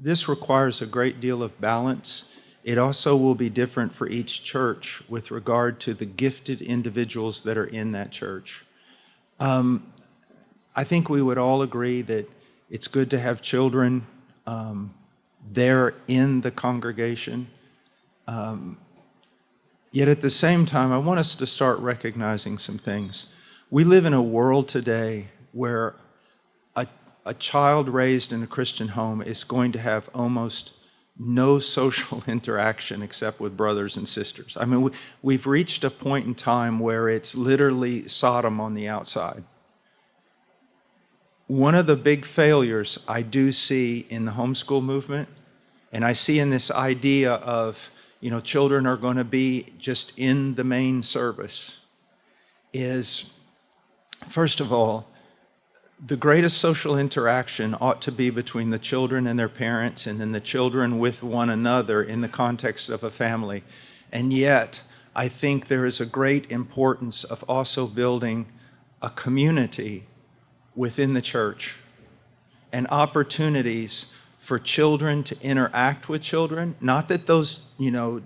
this requires a great deal of balance. It also will be different for each church with regard to the gifted individuals that are in that church. I think we would all agree that it's good to have children there in the congregation. Yet at the same time, I want us to start recognizing some things. We live in a world today where a child raised in a Christian home is going to have almost no social interaction except with brothers and sisters. I mean, we've reached a point in time where it's literally Sodom on the outside. One of the big failures I do see in the homeschool movement, and I see in this idea of, children are going to be just in the main service, is, first of all, the greatest social interaction ought to be between the children and their parents, and then the children with one another in the context of a family. And yet, I think there is a great importance of also building a community within the church and opportunities for children to interact with children. Not that those, the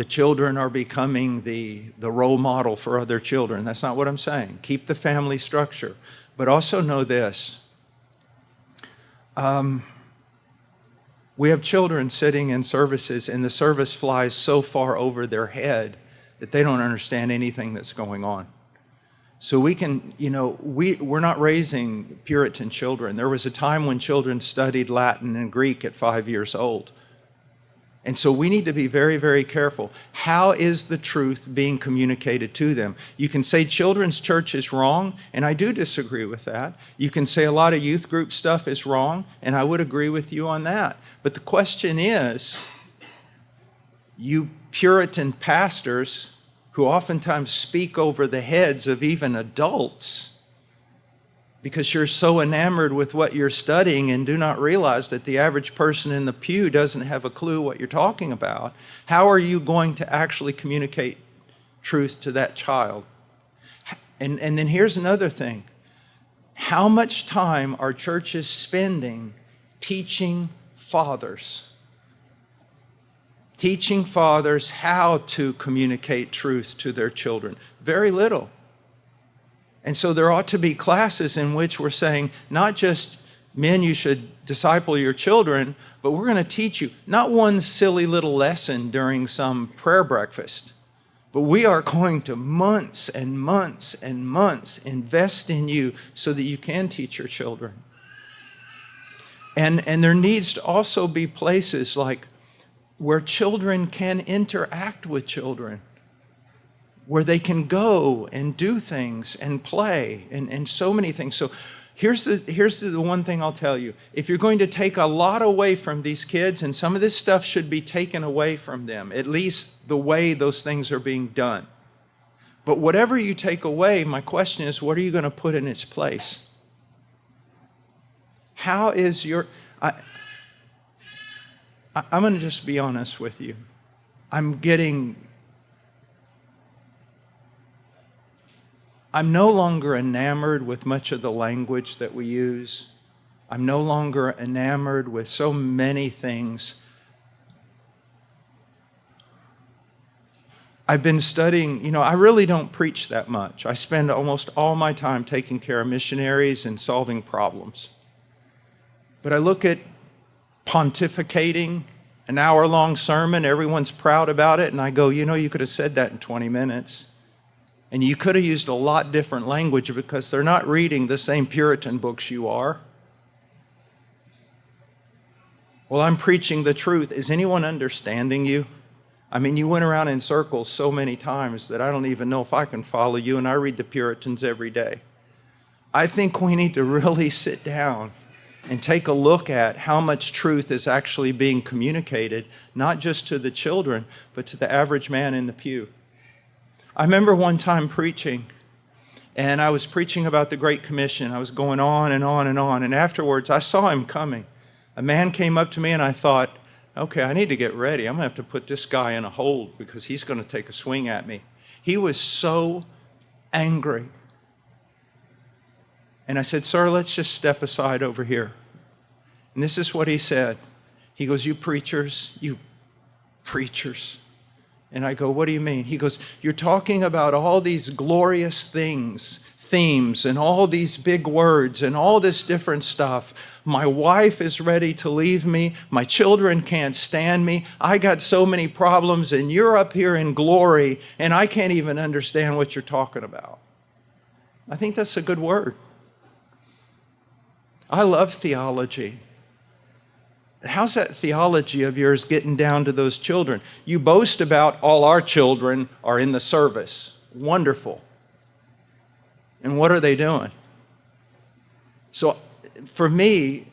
children are becoming the role model for other children. That's not what I'm saying. Keep the family structure. But also know this. We have children sitting in services, and the service flies so far over their head that they don't understand anything that's going on. So we can, we're not raising Puritan children. There was a time when children studied Latin and Greek at 5 years old. And so we need to be very, very careful. How is the truth being communicated to them? You can say children's church is wrong, and I do disagree with that. You can say a lot of youth group stuff is wrong, and I would agree with you on that. But the question is, you Puritan pastors who oftentimes speak over the heads of even adults because you're so enamored with what you're studying and do not realize that the average person in the pew doesn't have a clue what you're talking about. How are you going to actually communicate truth to that child? And then here's another thing. How much time are churches spending teaching fathers? Teaching fathers how to communicate truth to their children? Very little. And so there ought to be classes in which we're saying, not just men, you should disciple your children, but we're going to teach you not one silly little lesson during some prayer breakfast, but we are going to months and months and months invest in you so that you can teach your children. And there needs to also be places like where children can interact with children, where they can go and do things and play and so many things. So here's the one thing I'll tell you. If you're going to take a lot away from these kids, and some of this stuff should be taken away from them, at least the way those things are being done. But whatever you take away, my question is, what are you going to put in its place? How is your... I'm going to just be honest with you. I'm no longer enamored with much of the language that we use. I'm no longer enamored with so many things. I've been studying, I really don't preach that much. I spend almost all my time taking care of missionaries and solving problems. But I look at pontificating, an hour-long sermon, everyone's proud about it, and I go, you could have said that in 20 minutes. And you could have used a lot different language because they're not reading the same Puritan books you are. Well, I'm preaching the truth. Is anyone understanding you? I mean, you went around in circles so many times that I don't even know if I can follow you, and I read the Puritans every day. I think we need to really sit down and take a look at how much truth is actually being communicated, not just to the children, but to the average man in the pew. I remember one time preaching, and I was preaching about the Great Commission. I was going on and on and on, and afterwards I saw him coming. A man came up to me, and I thought, okay, I need to get ready. I'm going to have to put this guy in a hold because he's going to take a swing at me. He was so angry. And I said, sir, let's just step aside over here. And this is what he said. He goes, you preachers. And I go, what do you mean? He goes, you're talking about all these glorious themes, and all these big words, and all this different stuff. My wife is ready to leave me. My children can't stand me. I got so many problems, and you're up here in glory, and I can't even understand what you're talking about. I think that's a good word. I love theology. How's that theology of yours getting down to those children? You boast about all our children are in the service. Wonderful. And what are they doing? So for me,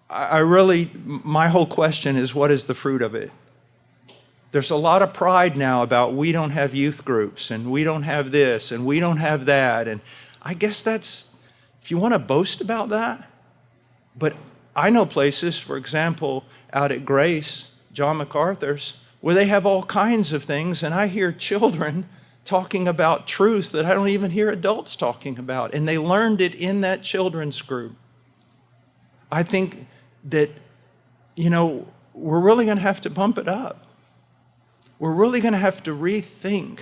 my whole question is, what is the fruit of it? There's a lot of pride now about we don't have youth groups, and we don't have this, and we don't have that. And I guess that's, if you want to boast about that. But I know places, for example, out at Grace, John MacArthur's, where they have all kinds of things, and I hear children talking about truth that I don't even hear adults talking about, and they learned it in that children's group. I think that, we're really going to have to bump it up. We're really going to have to rethink.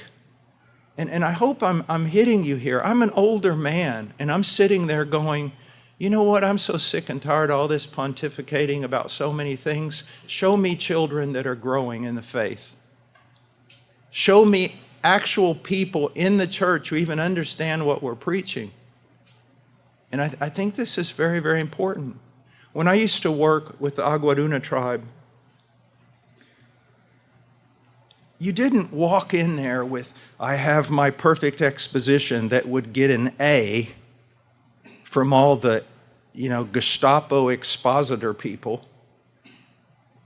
And I hope I'm hitting you here. I'm an older man, and I'm sitting there going, you know what? I'm so sick and tired of all this pontificating about so many things. Show me children that are growing in the faith. Show me actual people in the church who even understand what we're preaching. And I think this is very, very important. When I used to work with the Aguaduna tribe, you didn't walk in there with, I have my perfect exposition that would get an A from all the, Gestapo expositor people.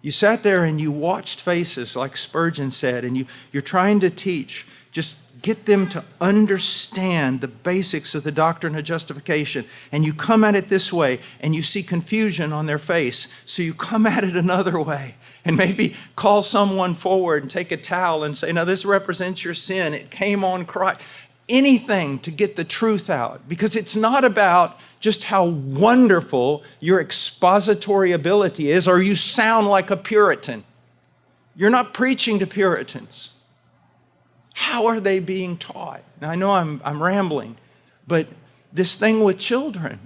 You sat there and you watched faces, like Spurgeon said, and you're trying to teach. Just get them to understand the basics of the doctrine of justification. And you come at it this way, and you see confusion on their face. So you come at it another way, and maybe call someone forward and take a towel and say, no, this represents your sin. It came on Christ. Anything to get the truth out, because it's not about just how wonderful your expository ability is, or you sound like a Puritan. You're not preaching to Puritans. How are they being taught? Now, I know I'm rambling, but this thing with children.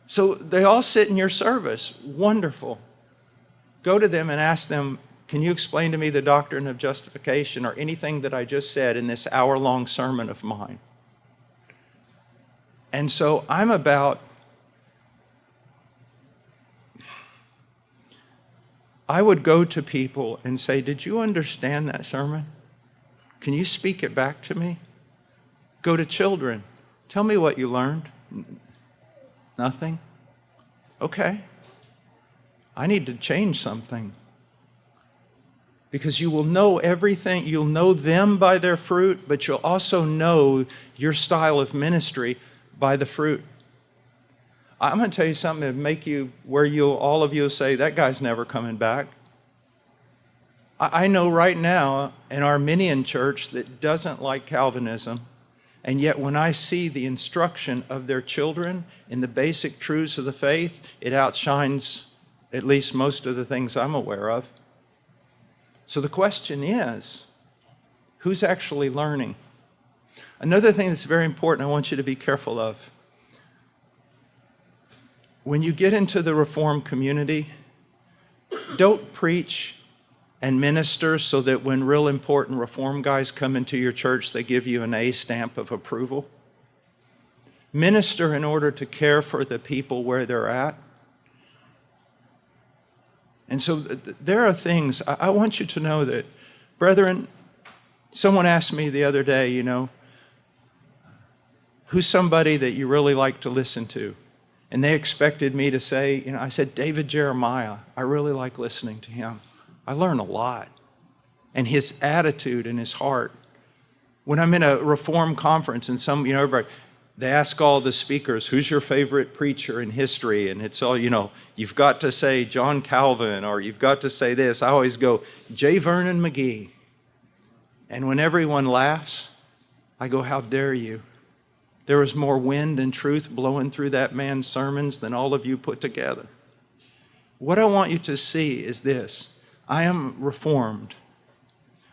So they all sit in your service. Wonderful. Go to them and ask them, can you explain to me the doctrine of justification or anything that I just said in this hour-long sermon of mine? And so I would go to people and say, did you understand that sermon? Can you speak it back to me? Go to children. Tell me what you learned. Nothing? Okay. I need to change something. Because you will know everything. You'll know them by their fruit, but you'll also know your style of ministry by the fruit. I'm going to tell you something that make you, where all of you will say, that guy's never coming back. I know right now an Arminian church that doesn't like Calvinism, and yet when I see the instruction of their children in the basic truths of the faith, it outshines at least most of the things I'm aware of. So the question is, who's actually learning? Another thing that's very important I want you to be careful of. When you get into the Reformed community, don't preach and minister so that when real important Reformed guys come into your church, they give you an A stamp of approval. Minister in order to care for the people where they're at. And so there are things, I want you to know that, brethren, someone asked me the other day, who's somebody that you really like to listen to? And they expected me to say, I said, David Jeremiah. I really like listening to him. I learn a lot. And his attitude and his heart. When I'm in a Reform conference and everybody, they ask all the speakers, who's your favorite preacher in history? And it's all, you've got to say John Calvin, or you've got to say this. I always go, J. Vernon McGee. And when everyone laughs, I go, how dare you? There was more wind and truth blowing through that man's sermons than all of you put together. What I want you to see is this. I am Reformed.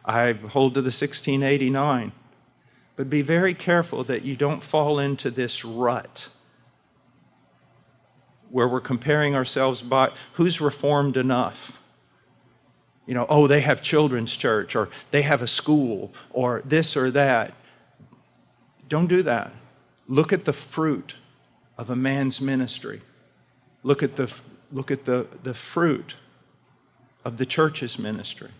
I hold to the 1689. But be very careful that you don't fall into this rut where we're comparing ourselves by who's Reformed enough. You know, oh, they have children's church, or they have a school, or this or that. Don't do that. Look at the fruit of a man's ministry. Look at the fruit of the church's ministry.